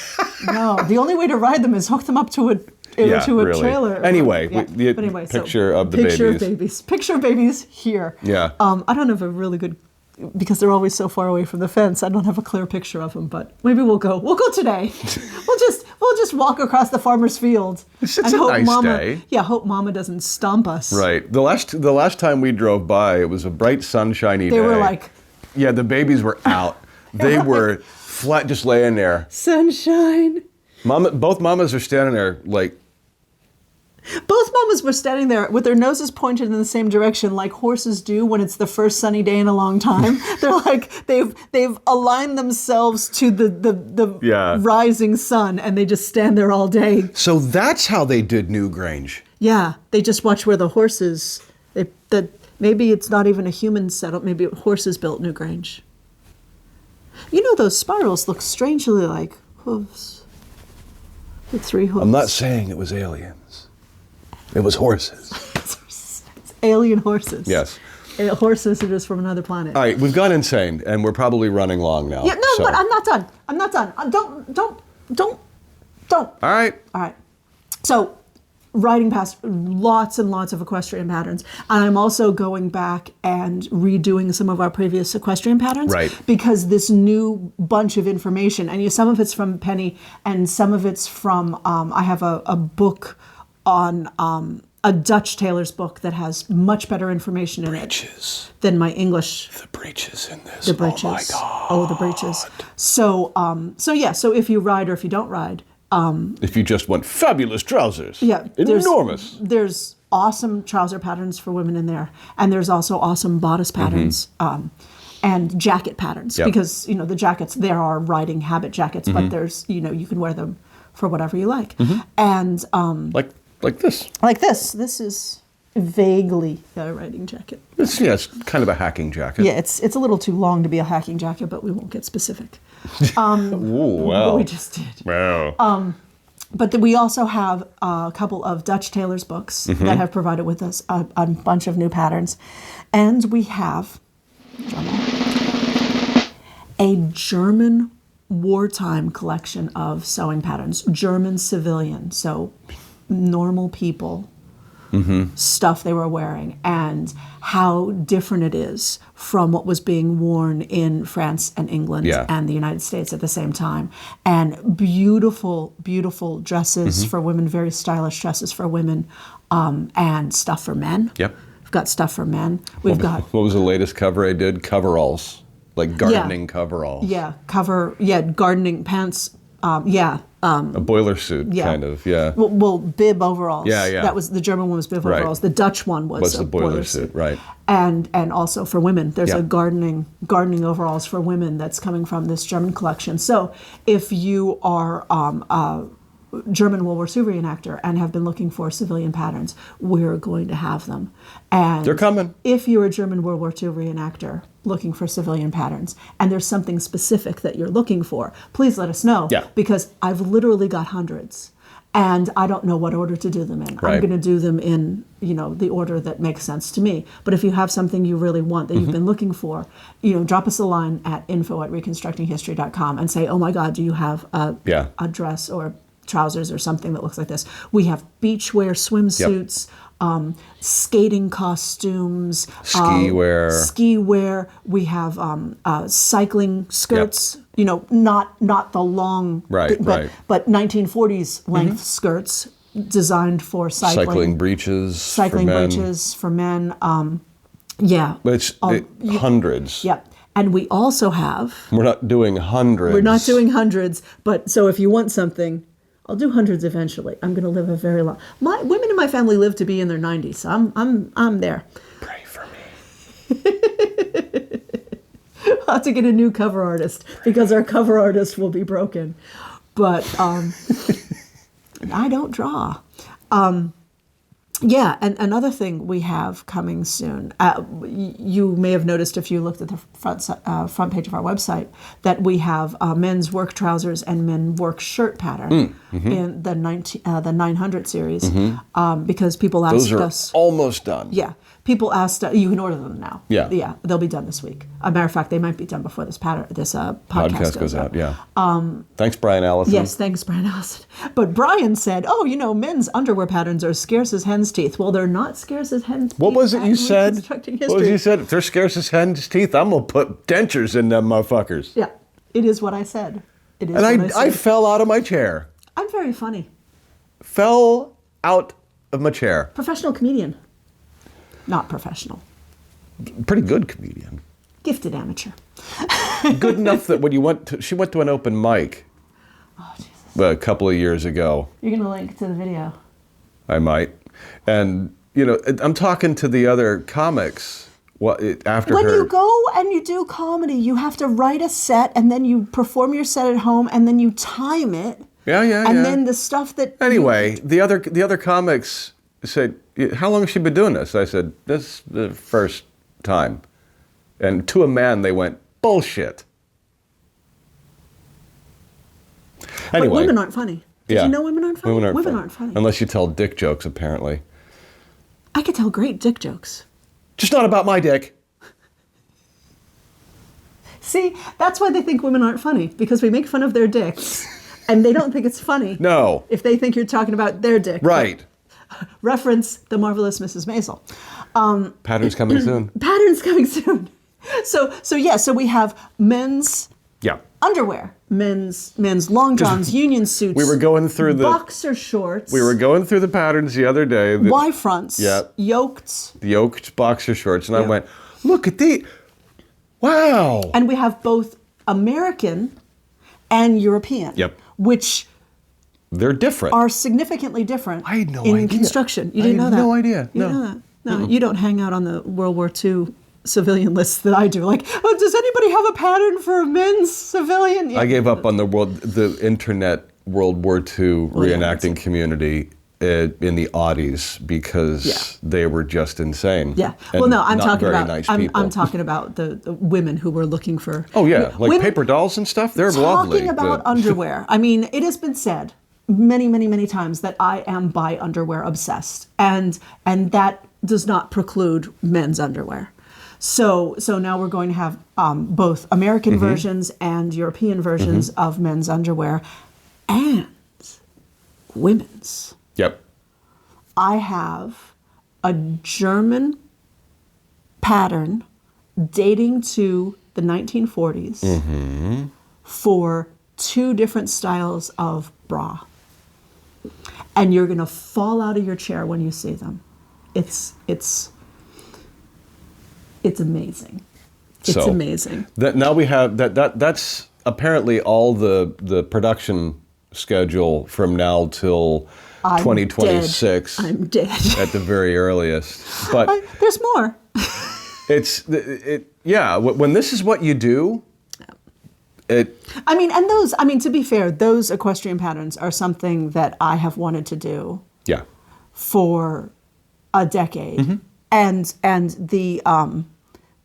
no! The only way to ride them is hook them up to a trailer. Anyway, Picture of babies. Picture of babies here. Yeah. I don't have a really good, because they're always so far away from the fence. I don't have a clear picture of them, but maybe we'll go. We'll go today. We'll just walk across the farmer's field. It's a nice day. Yeah, hope Mama doesn't stomp us. Right. The last time we drove by, it was a bright sunshiny day. They were like, yeah, the babies were out. They were flat, just laying there. Sunshine. Both mamas are standing there like. Both mamas were standing there with their noses pointed in the same direction, like horses do when it's the first sunny day in a long time. They're like they've aligned themselves to the rising sun, and they just stand there all day. So that's how they did Newgrange. Yeah, they just watch where the horses. Maybe it's not even a human setup. Maybe horses built Newgrange. You know, those spirals look strangely like hooves. With 3 hooves. I'm not saying it was aliens. It was horses. It's alien horses. Yes. Horses are just from another planet. All right, we've gone insane, and we're probably running long now. Yeah, no, but I'm not done. I'm not done. Don't. All right. So, riding past lots and lots of equestrian patterns, and I'm also going back and redoing some of our previous equestrian patterns. Right. Because this new bunch of information, and some of it's from Penny, and some of it's from, I have a book on a Dutch tailor's book that has much better information in it than my English. The breeches in this. The breeches. Oh my God. Oh, the breeches. So if you ride or if you don't ride. If you just want fabulous trousers. Yeah. Enormous. There's awesome trouser patterns for women in there, and there's also awesome bodice patterns. And jacket patterns, because the jackets there are riding habit jackets, but there's you can wear them for whatever you like, and like this. Like this. This is vaguely a riding jacket. It's kind of a hacking jacket. Yeah, it's a little too long to be a hacking jacket, but we won't get specific. Ooh, wow. We just did. Wow. But we also have a couple of Dutch tailors' books that have provided with us a bunch of new patterns. And we have a German wartime collection of sewing patterns. German civilian, so normal people stuff they were wearing and how different it is from what was being worn in France and England and the United States at the same time. And beautiful, beautiful dresses for women, very stylish dresses for women, and stuff for men. Yep. We've got stuff for men. We've got... What was the latest cover I did? Coveralls. Like gardening coveralls. Yeah, gardening pants. A boiler suit, kind of, Well, bib overalls. Yeah. That was the German one was bib overalls. The Dutch one was a the boiler suit, right? And also for women, there's a gardening overalls for women that's coming from this German collection. So if you are a German World War II reenactor and have been looking for civilian patterns, we're going to have them. And they're coming. If you're a German World War II reenactor looking for civilian patterns and there's something specific that you're looking for, please let us know. Yeah. Because I've literally got hundreds and I don't know what order to do them in. Right. I'm going to do them in, the order that makes sense to me. But if you have something you really want that you've been looking for, drop us a line at info@reconstructinghistory.com and say, oh my God, do you have a dress or trousers or something that looks like this? We have beachwear swimsuits, skating costumes, ski wear. We have cycling skirts. Not the long, but 1940s length skirts designed for cycling. Cycling breeches for men. But it's hundreds. Yeah. And we also have... We're not doing hundreds. We're not doing hundreds, but so if you want something... I'll do hundreds eventually. I'm going to live a very long... Women in my family live to be in their 90s, so I'm there. Pray for me. I'll have to get a new cover artist because our cover artist will be broken. But I don't draw. And another thing we have coming soon, you may have noticed if you looked at the front page of our website, that we have men's work trousers and men's work shirt pattern in the 900 series because people asked us. Those are almost done. Yeah. People asked, you can order them now. Yeah. They'll be done this week. As a matter of fact, they might be done before this podcast goes out. Yeah. Thanks, Brian Allison. Yes, thanks, Brian Allison. But Brian said, men's underwear patterns are scarce as hen's teeth. Well, they're not scarce as hen's teeth. What was it you said? What was it you said? If they're scarce as hen's teeth, I'm going to put dentures in them motherfuckers. Yeah, it is what I said. It is and I fell out of my chair. I'm very funny. Fell out of my chair. Professional comedian. Not professional. Pretty good comedian. Gifted amateur. Good enough that when she went to an open mic a couple of years ago. You're going to link to the video. I might. And, I'm talking to the other comics after when you go and you do comedy, you have to write a set and then you perform your set at home and then you time it. Yeah. And then the stuff that... Anyway, the other comics said, how long has she been doing this? I said, this is the first time. And to a man, they went, bullshit. Anyway. But women aren't funny. Did you know women aren't funny? Women aren't funny. Unless you tell dick jokes, apparently. I could tell great dick jokes. Just not about my dick. See, that's why they think women aren't funny, because we make fun of their dicks, and they don't think it's funny. No. If they think you're talking about their dick. Right. Reference The Marvelous Mrs. Maisel. Patterns coming soon. Patterns coming soon. So we have men's underwear, men's long johns, union suits. We were going through the boxer shorts. We were going through the patterns the other day. Y fronts. Yeah. Yoked boxer shorts, and I went, look at these. Wow. And we have both American and European. Yep. Which they're different. Are significally different. I had no idea. In construction. You didn't know that? No idea. You didn't know that? No, you don't hang out on the World War II civilian lists that I do. Like, does anybody have a pattern for men's civilian? Yeah. I gave up on the internet World War II reenacting community in the Audis because they were just insane. Yeah. Well, no, I'm talking about nice I'm talking about the women who were looking for. Oh yeah, like women, paper dolls and stuff. They're lovely. Talking about underwear. I mean, it has been said many times that I am by underwear obsessed, and that does not preclude men's underwear. So now we're going to have both American versions and European versions of men's underwear and women's. Yep. I have a German pattern dating to the 1940s for 2 different styles of bra. And you're going to fall out of your chair when you see them. It's amazing. It's amazing. Now we have that's apparently all the production schedule from now till 2026. I'm dead. At the very earliest. But there's more. When this is what you do, to be fair, those equestrian patterns are something that I have wanted to do for a decade. And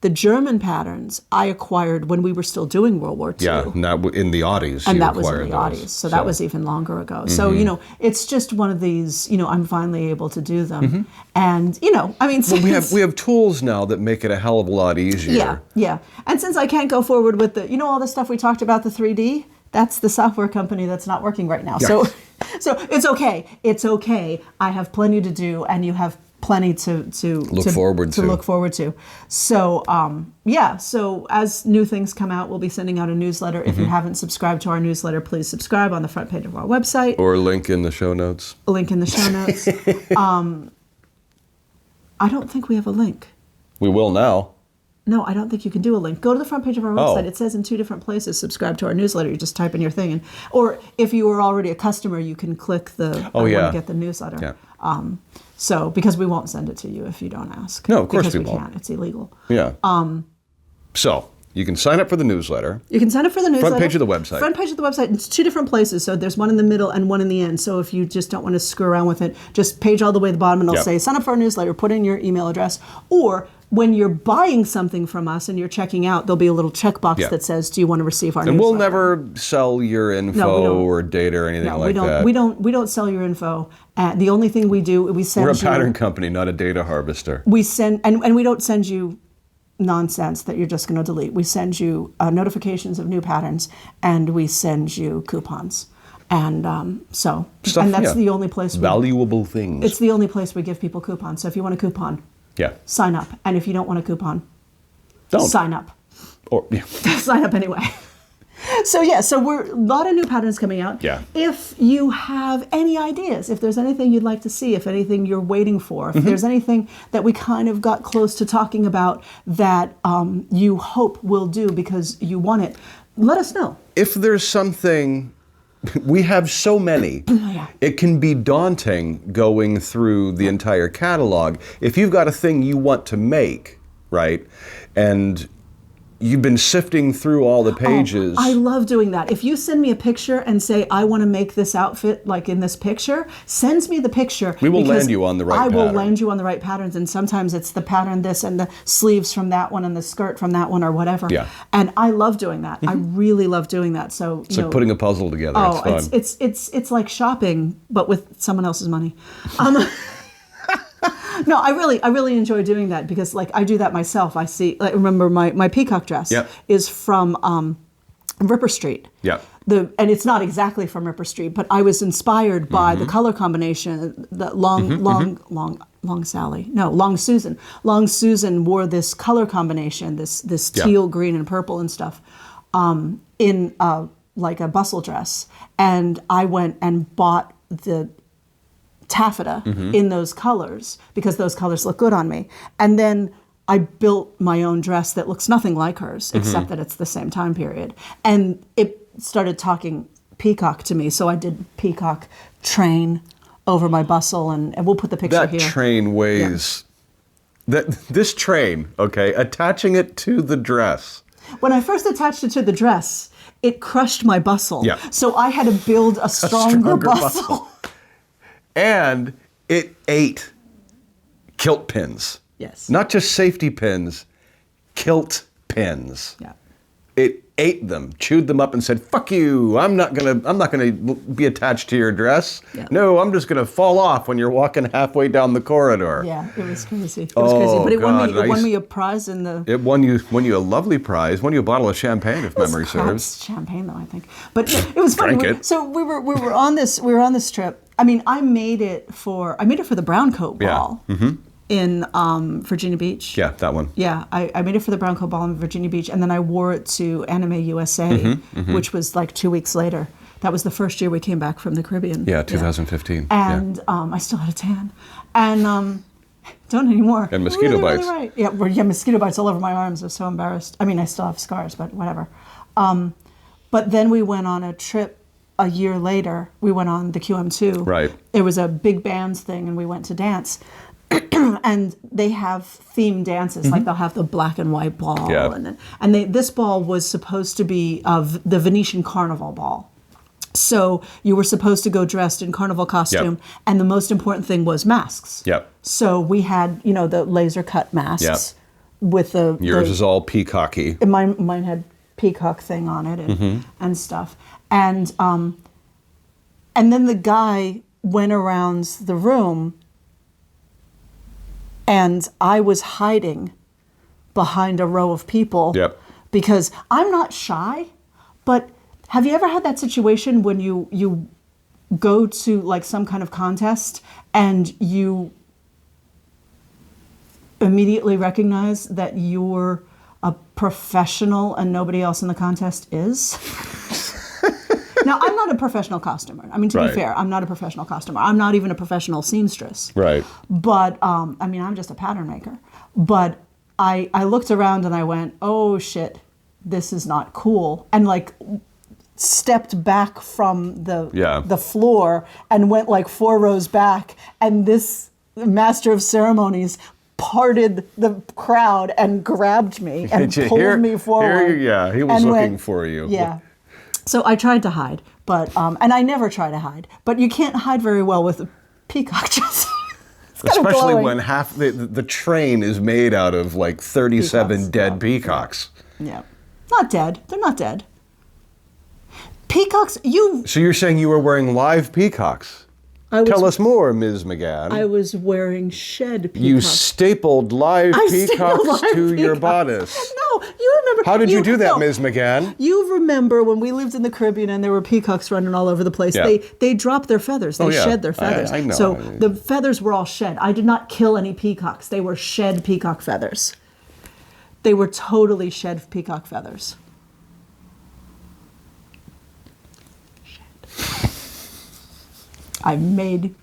the German patterns I acquired when we were still doing World War II. Yeah, not in the Aughties. And that was in the Aughties. So that was even longer ago. So, it's just one of these, I'm finally able to do them. And, we have tools now that make it a hell of a lot easier. Yeah. And since I can't go forward with all the stuff we talked about, the 3D, that's the software company that's not working right now. Yeah. So it's okay. It's okay. I have plenty to do, and you have plenty to look forward to. So so as new things come out, we'll be sending out a newsletter. If you haven't subscribed to our newsletter, please subscribe on the front page of our website, or link in the show notes. I don't think we have a link. We will now. No, I don't think you can do a link. Go to the front page of our website. It says in 2 different places, subscribe to our newsletter. You just type in your thing. Or if you were already a customer, you can click the I want to get the newsletter. Yeah. Because we won't send it to you if you don't ask. No, of course we won't. Can't. It's illegal. Yeah. So you can sign up for the newsletter. Front page of the website. Front page of the website. It's 2 different places. So there's one in the middle and one in the end. So if you just don't want to screw around with it, just page all the way to the bottom and it'll say, sign up for our newsletter, put in your email address. Or when you're buying something from us and you're checking out, there'll be a little checkbox that says, do you want to receive our newsletter? And we'll never sell your info or data or anything like that. We don't sell your info. The only thing we do, we send you... We're a pattern company, not a data harvester. We send, and we don't send you nonsense that you're just going to delete. We send you notifications of new patterns, and we send you coupons. And that's the only place... Valuable things. It's the only place we give people coupons. So if you want a coupon... sign up. And if you don't want a coupon, don't sign up. Or sign up anyway. So we're a lot of new patterns coming out. Yeah. If you have any ideas, if there's anything you'd like to see, if anything you're waiting for, if there's anything that we kind of got close to talking about that you hope we'll do because you want it, let us know. If there's something... We have so many. It can be daunting going through the entire catalog. If you've got a thing you want to make, right, and you've been sifting through all the pages. I love doing that. If you send me a picture and say, I want to make this outfit like in this picture, send me the picture. We will land you on the right pattern. I will land you on the right patterns. And sometimes it's the pattern this and the sleeves from that one and the skirt from that one or whatever. Yeah. And I love doing that. I really love doing that. So it's like putting a puzzle together. It's fun. It's like shopping, but with someone else's money. No, I really enjoy doing that because I do that myself. I see, remember my peacock dress is from Ripper Street. Yeah. And it's not exactly from Ripper Street, but I was inspired by the color combination, the Long Sally. No, Long Susan. Long Susan wore this color combination, this teal, green, and purple and stuff, in like a bustle dress. And I went and bought the taffeta in those colors because those colors look good on me. And then I built my own dress that looks nothing like hers, except that it's the same time period. And it started talking peacock to me. So I did peacock train over my bustle, and we'll put the picture here. That train weighs... Yeah. This train, attaching it to the dress. When I first attached it to the dress, it crushed my bustle. Yeah. So I had to build a stronger bustle. And it ate kilt pins. Yes. Not just safety pins, kilt pins. Yeah. It ate them, chewed them up, and said, "Fuck you! I'm not gonna be attached to your dress. Yeah. No, I'm just gonna fall off when you're walking halfway down the corridor." Yeah, it was crazy. It was crazy, but it won me a prize in the. It won you a lovely prize. Won you a bottle of champagne, if memory serves. Champagne, though, I think. But it was funny. Drank it. So we were on this trip. I mean, I made it for the brown coat ball. Yeah. Mm-hmm. in Virginia Beach. Yeah, that one. Yeah, I made it for the Brown Coat Ball in Virginia Beach, and then I wore it to Anime USA, which was like 2 weeks later. That was the first year we came back from the Caribbean. Yeah, 2015. And I still had a tan. And don't anymore. And mosquito bites. Really right. Yeah, mosquito bites all over my arms. I was so embarrassed. I mean, I still have scars, but whatever. But then we went on a trip a year later. We went on the QM2. Right. It was a big bands thing, and we went to dance. And they have themed dances, like they'll have the black and white ball, and this ball was supposed to be the Venetian Carnival ball. So you were supposed to go dressed in carnival costume, and the most important thing was masks. Yep. So we had, the laser cut masks with the yours is all peacocky. Mine had peacock thing on it and stuff, and then the guy went around the room. And I was hiding behind a row of people because I'm not shy, but have you ever had that situation when you go to like some kind of contest and you immediately recognize that you're a professional and nobody else in the contest is? Now, I'm not a professional costumer. I mean, to be fair, I'm not a professional costumer. I'm not even a professional seamstress. Right. But, I'm just a pattern maker. But I looked around and I went, oh, shit, this is not cool. And, stepped back from the floor and went, 4 rows back. And this master of ceremonies parted the crowd and grabbed me and pulled me forward. He was looking for you. Yeah. So I tried to hide, but and I never try to hide. But you can't hide very well with a peacock dress. Especially when half the train is made out of 37 dead peacocks. Yeah, not dead. They're not dead. Peacocks. So you're saying you were wearing live peacocks? Tell us more, Ms. McGann. I was wearing shed peacocks. You stapled live peacocks to your bodice. No, you remember. How did you do that, Ms. McGann? You remember when we lived in the Caribbean and there were peacocks running all over the place. Yeah. They dropped their feathers. They shed their feathers. I know. So the feathers were all shed. I did not kill any peacocks. They were shed peacock feathers. They were totally shed peacock feathers. I made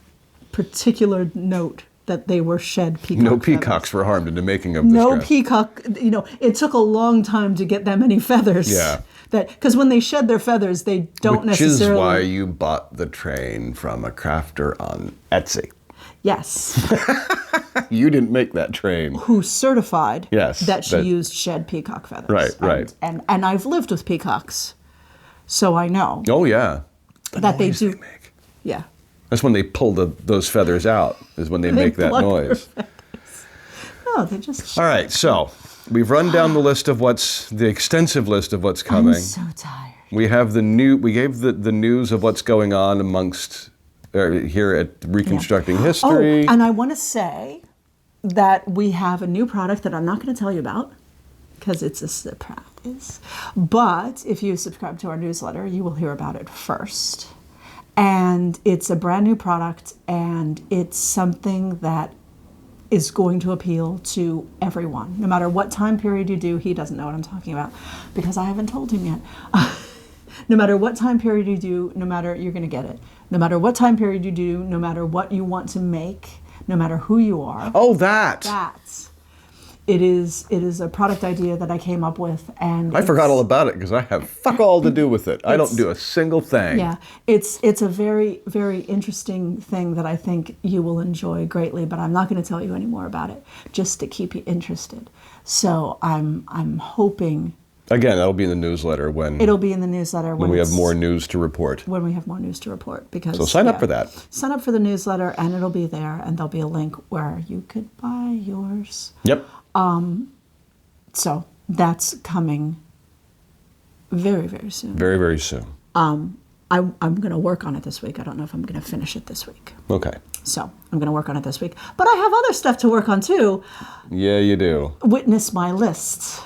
particular note that they were shed peacock No peacocks feathers. were harmed in the making of this No dress. peacock, it took a long time to get that many feathers. Yeah. Because when they shed their feathers, they don't necessarily... Which is why you bought the train from a crafter on Etsy. Yes. You didn't make that train. Who certified that she that- used shed peacock feathers. Right. And I've lived with peacocks, so I know Oh, yeah. that they do... make. Yeah. That's when they pull those feathers out, is when they make that pluck their noise. No, they just... All right, so we've run down the extensive list of what's coming. I'm so tired. We have we gave the news of what's going on amongst here at Reconstructing History. Oh, and I want to say that we have a new product that I'm not going to tell you about because it's a surprise. But if you subscribe to our newsletter, you will hear about it first. And it's a brand new product, and it's something that is going to appeal to everyone. No matter what time period you do, he doesn't know what I'm talking about because I haven't told him yet. No matter what time period you do, you're going to get it. No matter what time period you do, no matter what you want to make, no matter who you are. Oh, that! It is a product idea that I came up with, and I forgot all about it because I have fuck all to do with it. I don't do a single thing. Yeah, it's a very, very interesting thing that I think you will enjoy greatly, but I'm not going to tell you any more about it, just to keep you interested. So I'm hoping... Again, that'll be in the newsletter when... It'll be in the newsletter when we have more news to report. When we have more news to report. Because, so sign up for that. Sign up for the newsletter, and it'll be there, and there'll be a link where you could buy yours. Yep. So that's coming very, very soon. Very, very soon. I'm going to work on it this week. I don't know if I'm going to finish it this week. Okay. So I'm going to work on it this week. But I have other stuff to work on, too. Yeah, you do. Witness my lists.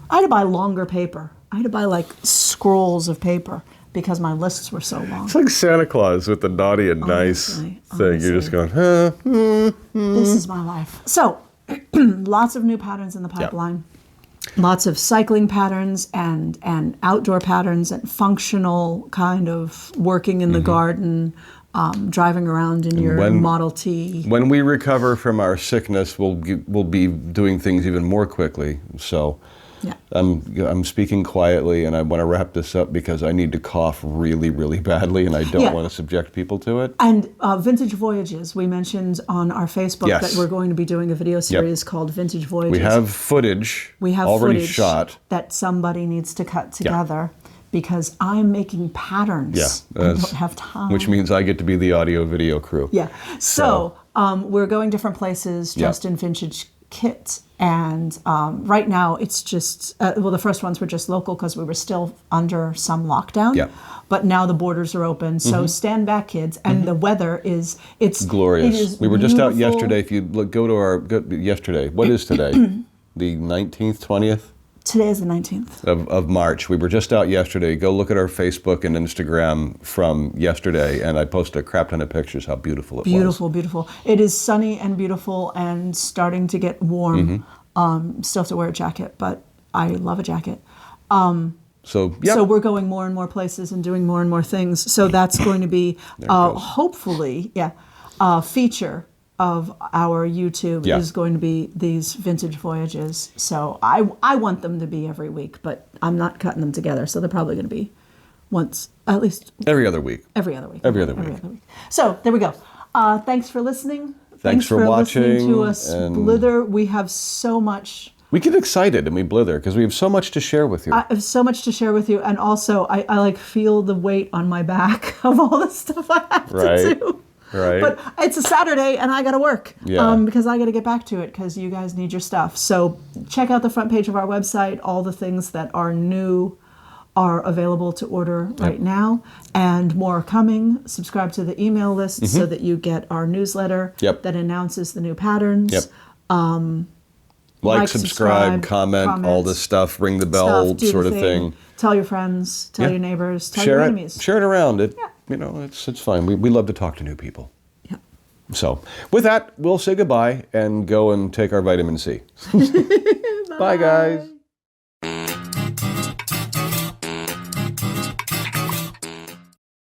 I had to buy longer paper. I had to buy, scrolls of paper because my lists were so long. It's like Santa Claus with the naughty and nice thing. You're just going, This is my life. So, lots of new patterns in the pipeline. Lots of cycling patterns and outdoor patterns and functional kind of working in the garden, driving around in your Model T. When we recover from our sickness, we'll be doing things even more quickly. So I'm speaking quietly, and I want to wrap this up because I need to cough really, really badly, and I don't want to subject people to it. And Vintage Voyages, we mentioned on our Facebook that we're going to be doing a video series called Vintage Voyages. We have footage already shot that somebody needs to cut together. Because I'm making patterns. I don't have time. Which means I get to be the audio-video crew. Yeah. So we're going different places dressed in vintage kit. And right now it's just, the first ones were just local because we were still under some lockdown. Yeah. But now the borders are open. So stand back, kids. And the weather it's glorious. It is we were just out yesterday. If you go to yesterday, what is today? The 19th, 20th? Today is the 19th. Of March. We were just out yesterday. Go look at our Facebook and Instagram from yesterday, and I posted a crap ton of pictures how beautiful it was. Beautiful, beautiful. It is sunny and beautiful and starting to get warm. Still have to wear a jacket, but I love a jacket. So we're going more and more places and doing more and more things. So that's going to be hopefully, a feature of our YouTube is going to be these vintage voyages. So I want them to be every week, but I'm not cutting them together. So they're probably going to be once, at least. Every other week. Every other week. Every other week. So there we go. Thanks for listening. Thanks for watching. Listening to us blither. We have so much. We get excited and we blither because we have so much to share with you. I have so much to share with you. And also, I like feel the weight on my back of all the stuff I have to do. Right. But it's a Saturday and I got to work because I got to get back to it because you guys need your stuff. So check out the front page of our website. All the things that are new are available to order right now, and more are coming. Subscribe to the email list so that you get our newsletter that announces the new patterns. Like, subscribe, comment, all this stuff, ring the bell sort of thing. Tell your friends, tell your neighbors, tell your enemies. Share it around. It's fine. We love to talk to new people. Yeah. So with that, we'll say goodbye and go and take our vitamin C. Bye, guys.